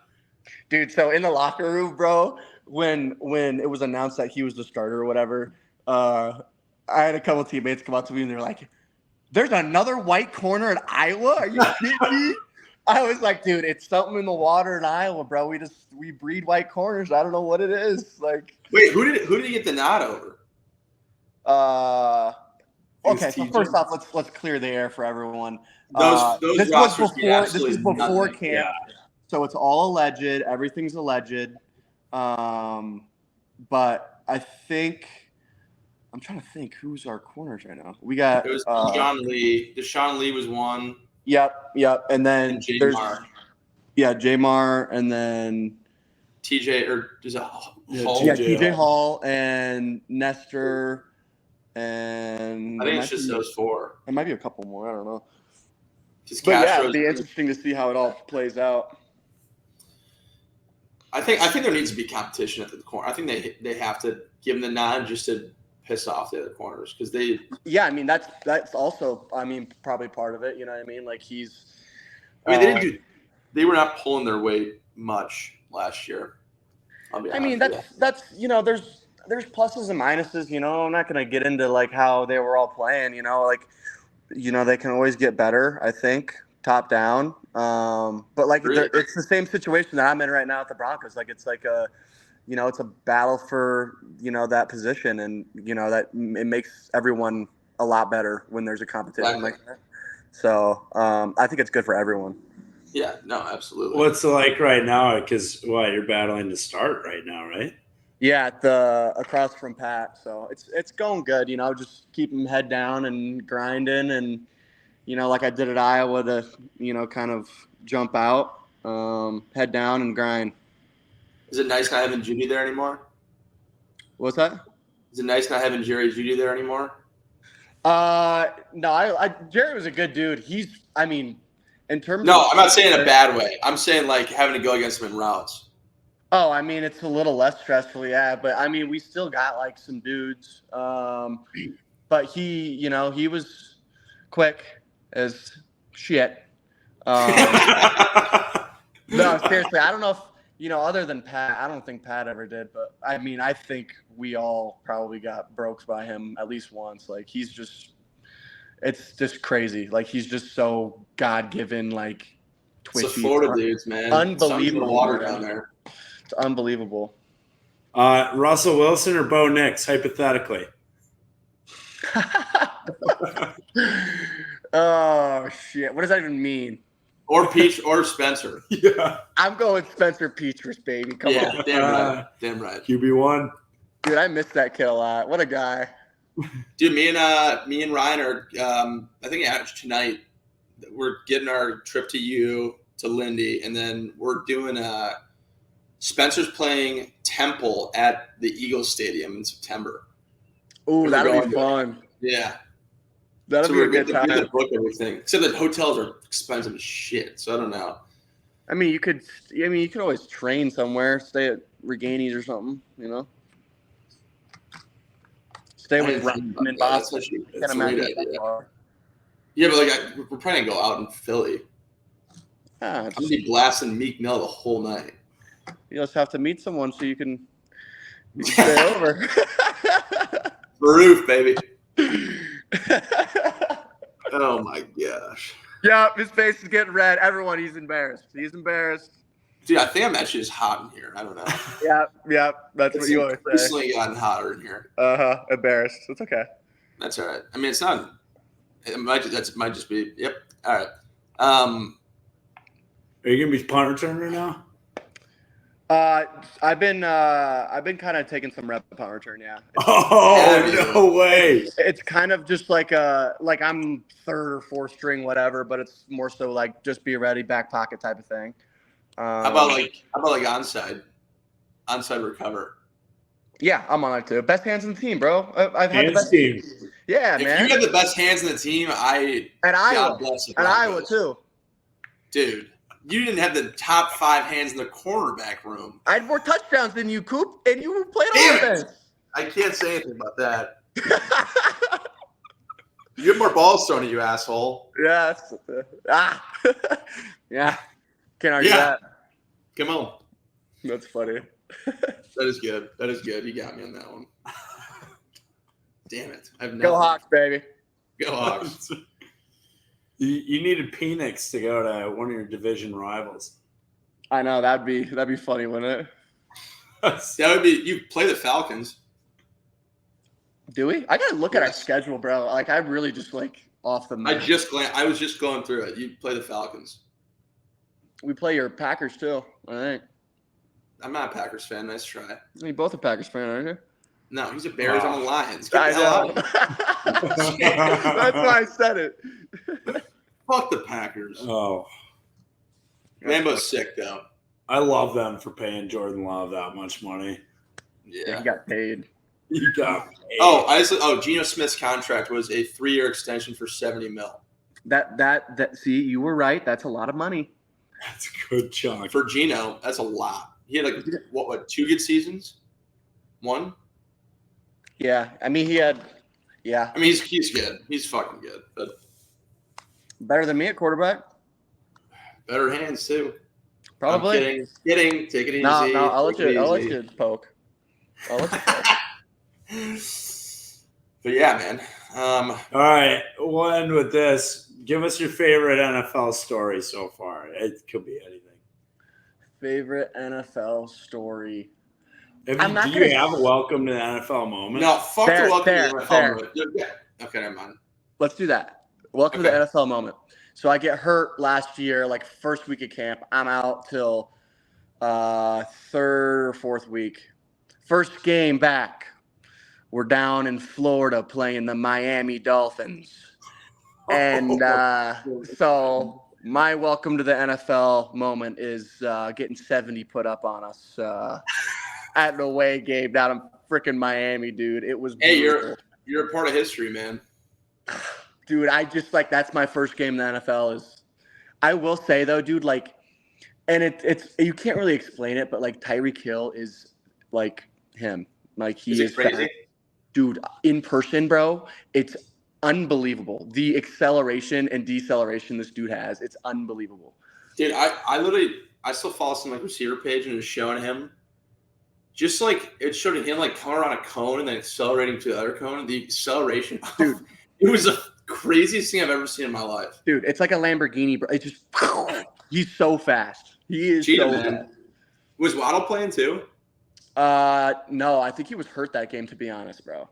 Dude, so in the locker room, bro, when it was announced that he was the starter or whatever, I had a couple teammates come up to me and they're like, "There's another white corner at Iowa? Are you kidding me?" I was like, "Dude, it's something in the water in Iowa, bro. We breed white corners. I don't know what it is." Like, wait, who did he get the nod over? Okay, so first off, let's clear the air for everyone. This was before camp, yeah. So it's all alleged. Everything's alleged. But I think I'm trying to think who's our corners right now. We got it was Deshaun Lee. Deshaun Lee was one. Yep. And then there's Jamar, and then TJ or is it Hall? Yeah, TJ Hall and Nestor. And I think it's just those four. There might be a couple more. I don't know. But yeah, it'd be interesting to see how it all plays out. I think there needs to be competition at the corner. I think they have to give them the nod just to piss off the other corners because they. Yeah, I mean that's also probably part of it. You know what I mean? Like he's. They were not pulling their weight much last year. That's there's pluses and minuses. I'm not gonna get into like how they were all playing. They can always get better. I think top down. But like it's the same situation that I'm in right now at the Broncos. Like it's like it's a battle for that position, and that it makes everyone a lot better when there's a competition like that. So I think it's good for everyone. Yeah, no, absolutely. What's it like right now? Because you're battling to start right now, right? Yeah, across from Pat. So it's going good. Just keep him head down and grinding, and like I did at Iowa to kind of jump out, head down and grind. Is it nice not having Judy there anymore? What's that? Is it nice not having Jerry Judy there anymore? No, Jerry was a good dude. In terms No, of I'm not saying in a bad way. I'm saying like having to go against him in routes. Oh, it's a little less stressful, yeah. But we still got like some dudes. But he was quick as shit. No, seriously, I don't know if other than Pat, I don't think Pat ever did. But I think we all probably got broke by him at least once. Like it's just crazy. Like he's just so God-given, like twitchy. It's the Florida dudes, man. Unbelievable water down there. It's unbelievable. Russell Wilson or Bo Nix, hypothetically? Oh, shit. What does that even mean? Or Peach or Spencer. Yeah. I'm going Spencer Petras, baby. Come on. Damn right. QB1. Dude, I miss that kid a lot. What a guy. Dude, me and Ryan are, I think tonight, we're getting our trip to Lindy, and then we're doing Spencer's playing Temple at the Eagles Stadium in September. Ooh, that'll be fun. Yeah. That'll be a good time. We have to book everything. Except that hotels are expensive as shit, so I don't know. I mean, you could always train somewhere, stay at Regani's or something, you know. Stay with Ryan in Boston. That's a great idea. Yeah, but we're probably gonna go out in Philly. I'm gonna be blasting Meek Mill the whole night. You just have to meet someone so you can stay over. Roof, baby. Oh my gosh. Yeah, his face is getting red. Everyone, he's embarrassed. He's embarrassed. Dude, I think I'm actually just hot in here. I don't know. Yeah, that's what you always say. Recently gotten hotter in here. Embarrassed. It's okay. That's all right. I mean, it's not. It might just be. Yep. All right. Are you gonna be punt returner now? I've been kind of taking some rep punt return. Yeah. No way. It's kind of just like I'm third or fourth string, whatever. But it's more so like just be ready, back pocket type of thing. How about onside recover? Yeah, I'm on it too. Best hands in the team, bro. I've had the best team. Yeah, if man. If you have the best hands in the team, Iowa too. Dude, you didn't have the top 5 hands in the cornerback room. I had more touchdowns than you, Coop, and you played offense. I can't say anything about that. You have more balls thrown at you, asshole. Yeah. Yeah. Can't argue that. Come on. That's funny. That is good. You got me on that one. Damn it. Go Hawks, baby. Go Hawks. You needed Penix to go to one of your division rivals. I know. That'd be funny, wouldn't it? That would be. You play the Falcons. Do we? I gotta look at our schedule, bro. Like, I really just off the map. I was just going through it. You play the Falcons. We play your Packers too, I think. I'm not a Packers fan. Nice try. You both a Packers fan, aren't you? No, he's a Bears. I'm a Lions. I know. That's why I said it. Fuck the Packers. Oh. Lambeau's sick, though. I love them for paying Jordan Love that much money. Yeah, he got paid. He got paid. Geno Smith's contract was a 3-year extension for $70 million. That see, you were right. That's a lot of money. That's a good chunk. For Geno, that's a lot. He had 2 good seasons? 1? Yeah. I mean, he had – yeah. I mean, he's good. He's fucking good. But better than me at quarterback? Better hands, too. Probably. I'm kidding. Take it easy. No, I'll let you poke. But yeah, man. All right, we'll end with this. Give us your favorite NFL story so far. It could be anything. Favorite NFL story. Do you have a welcome to the NFL moment? No, fuck the welcome to the NFL moment. Yeah. Okay, never mind. Let's do that. Welcome to the NFL moment. So I get hurt last year, first week of camp. I'm out till third or fourth week. First game back. We're down in Florida playing the Miami Dolphins. And so my welcome to the NFL moment is getting 70 put up on us at an away game down in freaking Miami, dude. It was brutal. You're a part of history, man. Dude, I just that's my first game in the NFL is. I will say though, dude, and it's you can't really explain it, but Tyreek Hill is him. He is crazy. Dude, in person, bro, it's unbelievable. The acceleration and deceleration this dude has, it's unbelievable. Dude, I still follow some receiver page and it's showing him just it showed him coming around a cone and then accelerating to the other cone. The acceleration, dude, it was the craziest thing I've ever seen in my life. Dude, it's like a Lamborghini, bro. It's just he's so fast. He is so fast. Was Waddle playing too? No, I think he was hurt that game, to be honest, bro.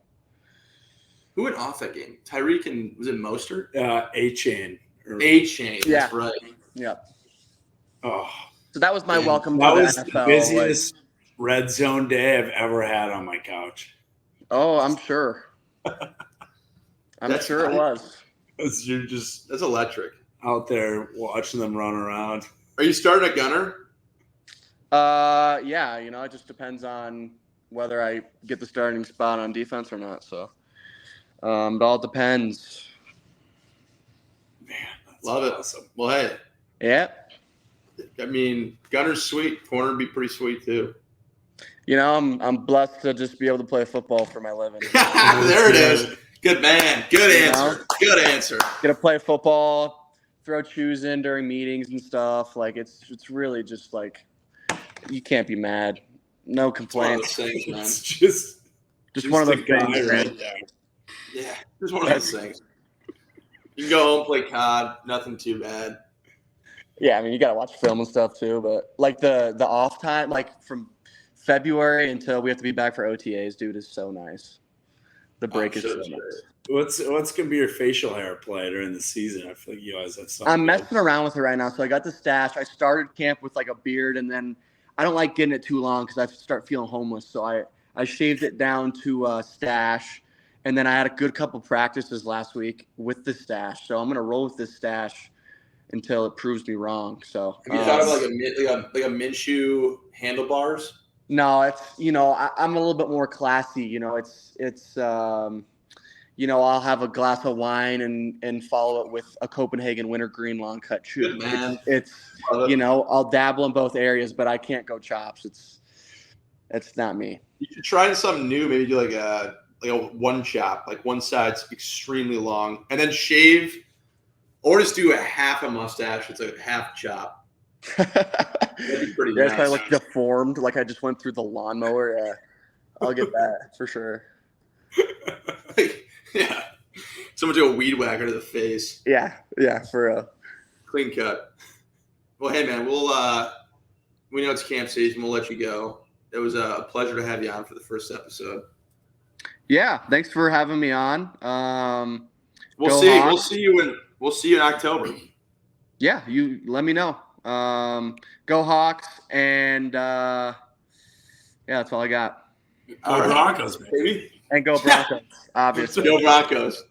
Who went off that game? Tyreek and was it Mostert? A-Chain. A-Chain, yeah. That's right. Yep. Oh. So that was my welcome to the NFL. That was the busiest red zone day I've ever had on my couch. Oh, I'm sure. I'm sure it was. You're just that's electric. Out there watching them run around. Are you starting a gunner? Yeah, it just depends on whether I get the starting spot on defense or not. So, it all depends. Love it. Awesome. Well, hey, Yeah. I mean, Gunner's sweet. Corner would be pretty sweet too. You know, I'm blessed to just be able to play football for my living. There it is. Good man. Good answer. Good answer. Get to play football, throw shoes in during meetings and stuff. Like it's really just like you can't be mad. No It's one of complaints. those things, man. It's just One of those a guy things. right there. Yeah, it's one of those things. You can go home, play COD, nothing too bad. Yeah, I mean you gotta watch film and stuff too, but like the off time, like from February until we have to be back for OTAs, dude, is so nice. The break is so nice. What's gonna be your facial hair play during the season? I feel like you always have something. I'm messing around with it right now. So I got the stash. I started camp with like a beard, and then I don't like getting it too long because I start feeling homeless. So I shaved it down to a stash, and then I had a good couple practices last week with the stash. So I'm gonna roll with this stash until it proves me wrong. So Have you thought of like a Minshew handlebars? no, it's I'm a little bit more classy. It's I'll have a glass of wine and follow it with a Copenhagen wintergreen long cut shoe. Good man. It's I'll dabble in both areas, but I can't go chops. It's not me. You should try something new. Maybe do like a one chop, like one side's extremely long, and then shave, or just do a half a mustache. It's a half chop. That'd be pretty Yeah, nice. it's probably like deformed, like I just went through the lawnmower. Yeah, I'll get that for sure. Yeah, someone do a weed whacker to the face. Yeah, for real. Clean cut. Well, hey man, we know it's camp season. We'll let you go. It was a pleasure to have you on for the first episode. Yeah, thanks for having me on. We'll see. Hawks. We'll see you in October. Yeah, you let me know. Go Hawks, and yeah, that's all I got. Go Broncos, baby. And go Broncos, obviously. Go Broncos.